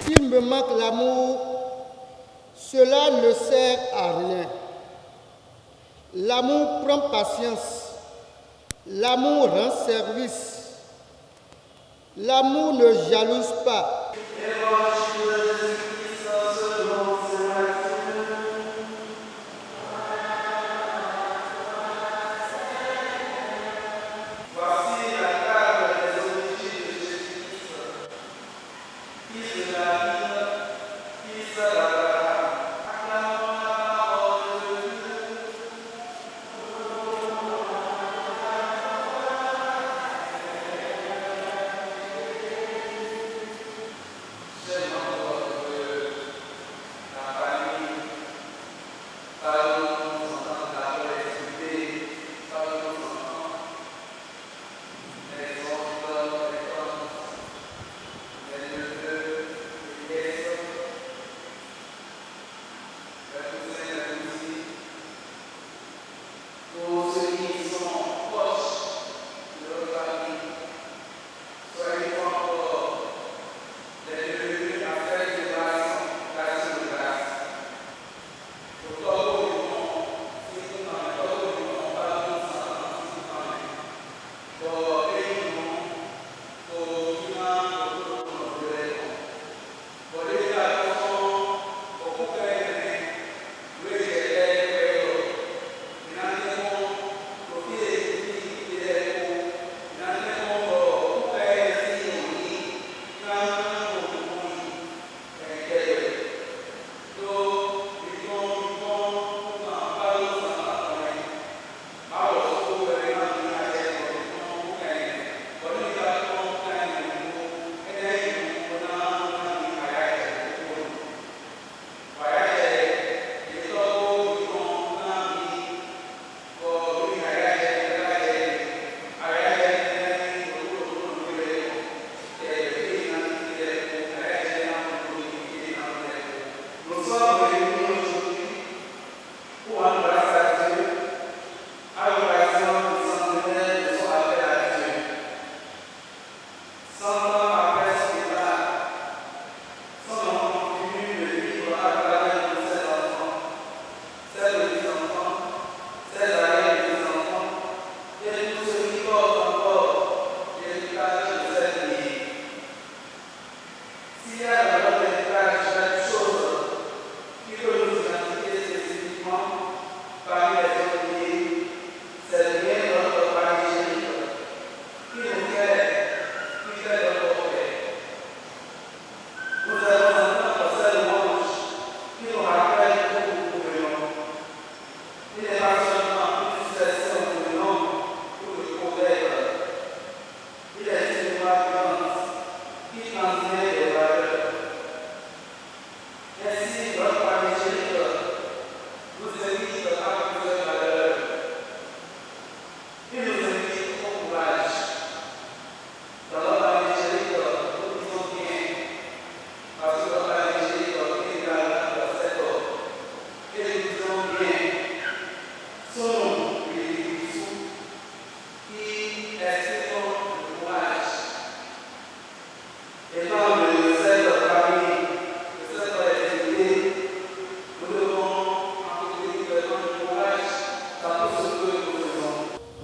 S'il me manque l'amour, cela ne sert à rien. L'amour prend patience. L'amour rend service. L'amour ne jalouse pas.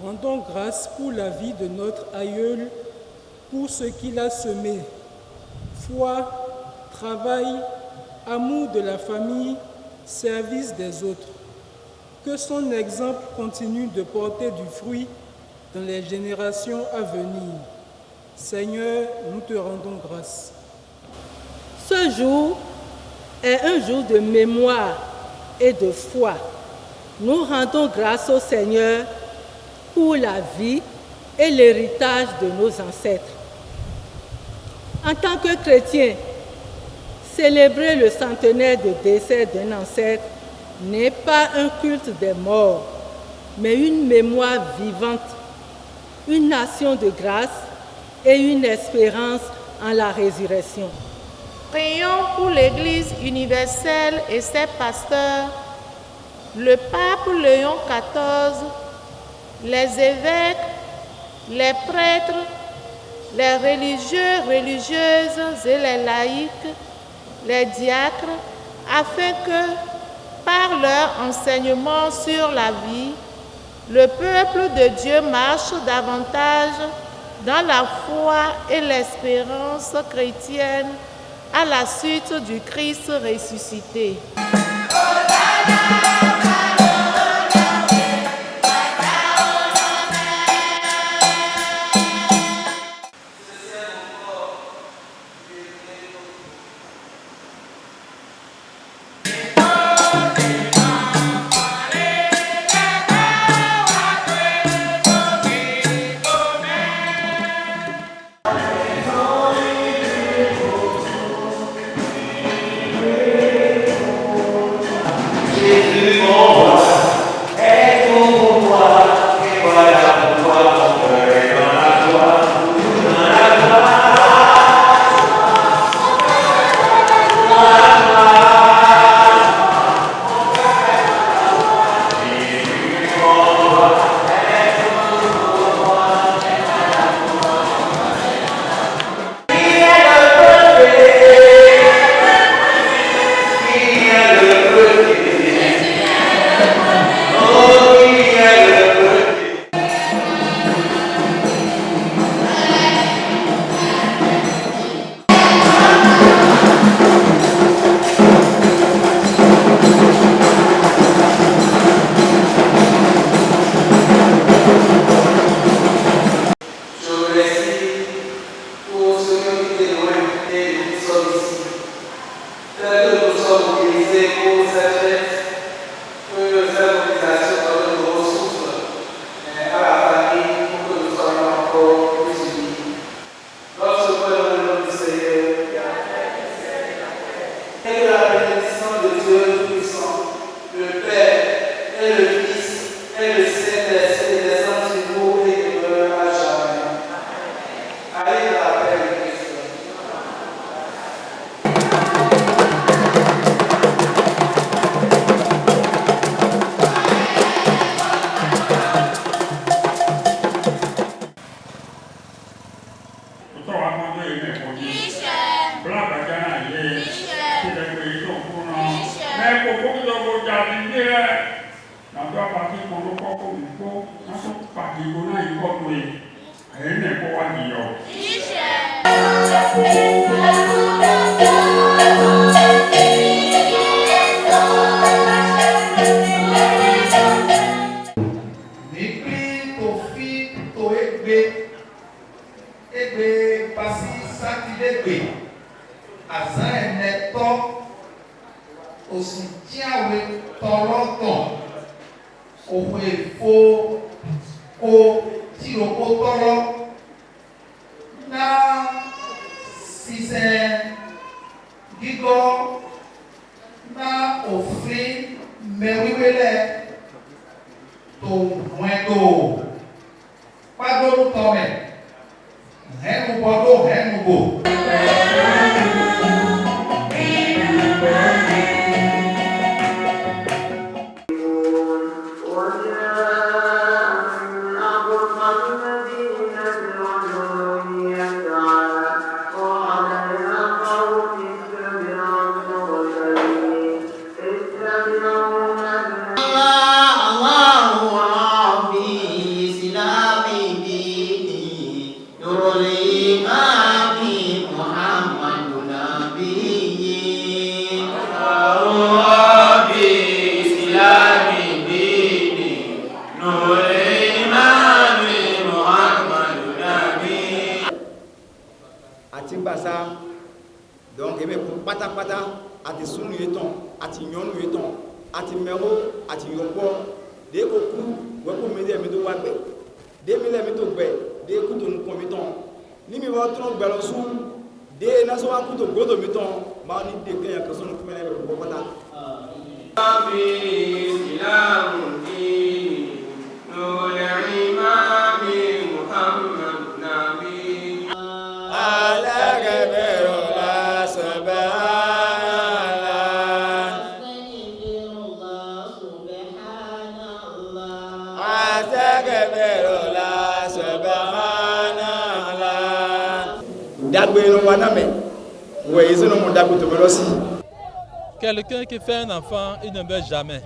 Rendons grâce pour la vie de notre aïeul, pour ce qu'il a semé. Foi, travail, amour de la famille, service des autres. Que son exemple continue de porter du fruit dans les générations à venir. Seigneur, nous te rendons grâce. Ce jour est un jour de mémoire et de foi. Nous rendons grâce au Seigneur pour la vie et l'héritage de nos ancêtres. En tant que chrétien, célébrer le centenaire de décès d'un ancêtre n'est pas un culte des morts, mais une mémoire vivante, une action de grâce et une espérance en la résurrection. Prions pour l'Église universelle et ses pasteurs, le pape Léon XIV, les évêques, les prêtres, les religieux, religieuses et les laïcs, les diacres, afin que, par leur enseignement sur la vie, le peuple de Dieu marche davantage dans la foi et l'espérance chrétienne à la suite du Christ ressuscité. Quelqu'un qui fait un enfant, il ne meurt jamais.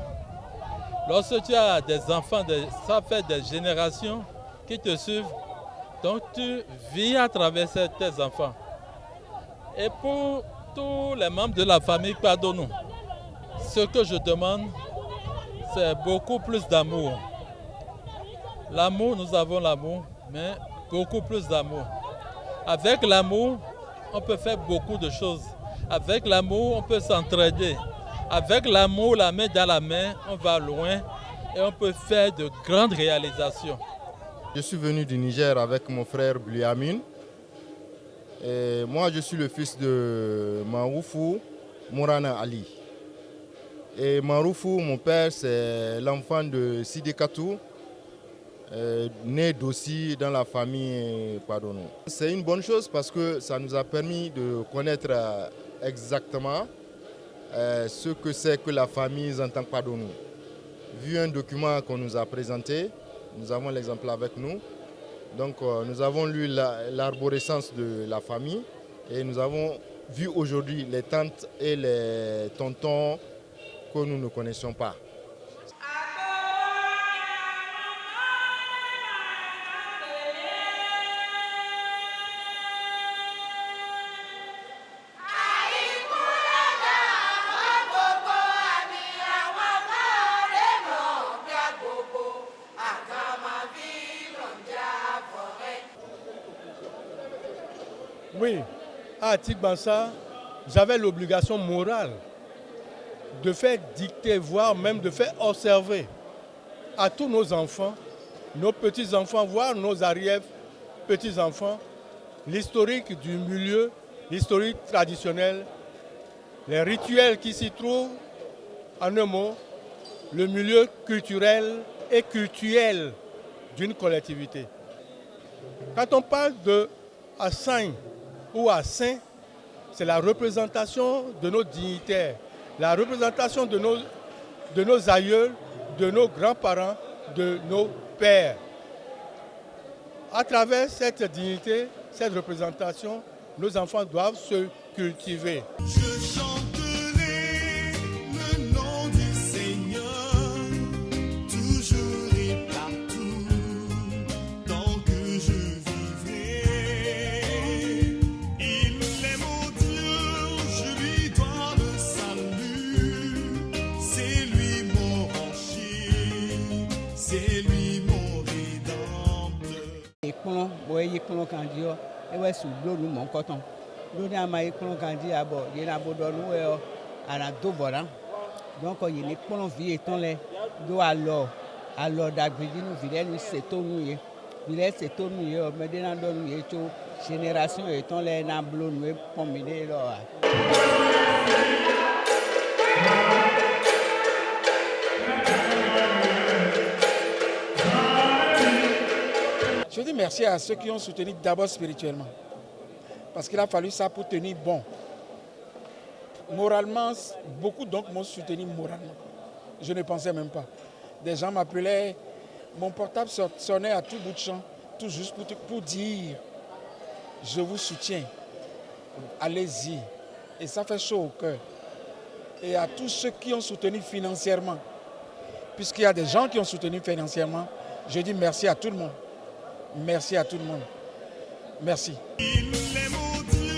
Lorsque tu as des enfants, ça fait des générations qui te suivent. Donc tu vis à travers tes enfants. Et pour tous les membres de la famille, pardonne-nous. Ce que je demande, c'est beaucoup plus d'amour. L'amour, nous avons l'amour, mais beaucoup plus d'amour. Avec l'amour, on peut faire beaucoup de choses. Avec l'amour, on peut s'entraider. Avec l'amour, la main dans la main, on va loin et on peut faire de grandes réalisations. Je suis venu du Niger avec mon frère Bliamine. Et moi, je suis le fils de Maroufou Mourana Ali. Et Maroufou, mon père, c'est l'enfant de Sidi Katou, né d'aussi dans la famille Padono. C'est une bonne chose parce que ça nous a permis de connaître exactement ce que c'est que la famille Zantan Padono. Vu un document qu'on nous a présenté, nous avons l'exemple avec nous. Donc nous avons lu l'arborescence de la famille et nous avons vu aujourd'hui les tantes et les tontons que nous ne connaissions pas. Oui, à Tigbansa, j'avais l'obligation morale de faire dicter, voire même de faire observer à tous nos enfants, nos petits-enfants, voire nos arrière-petits-enfants, l'historique du milieu, l'historique traditionnel, les rituels qui s'y trouvent, en un mot, le milieu culturel et cultuel d'une collectivité. Quand on parle de Assain ou Assin, c'est la représentation de nos dignitaires, la représentation de nos aïeuls, de nos grands-parents, de nos pères. À travers cette dignité, cette représentation, nos enfants doivent se cultiver. Je chanterai le nom du Seigneur, toujours et partout, tant que je vivrai. Il est mon Dieu, je lui dois le salut. C'est lui mon rocher, c'est lui mon rédempteur. Ewe su blodu mon coton. Blodu ama eklon kandi abo yena bodonu e ana do boran. Donc il est plon vie eton le do alors d'agredi nous vile nous setonu ye. Vile setonu ye me de na do nous ye to génération eton le na blonu e pomide lo. Je dis merci à ceux qui ont soutenu d'abord spirituellement. Parce qu'il a fallu ça pour tenir bon. Moralement, beaucoup donc m'ont soutenu moralement. Je ne pensais même pas. Des gens m'appelaient, mon portable sonnait à tout bout de champ, tout juste pour dire je vous soutiens, allez-y. Et ça fait chaud au cœur. Et à tous ceux qui ont soutenu financièrement, puisqu'il y a des gens qui ont soutenu financièrement, je dis merci à tout le monde. Merci à tout le monde. Merci. Il est mon Dieu.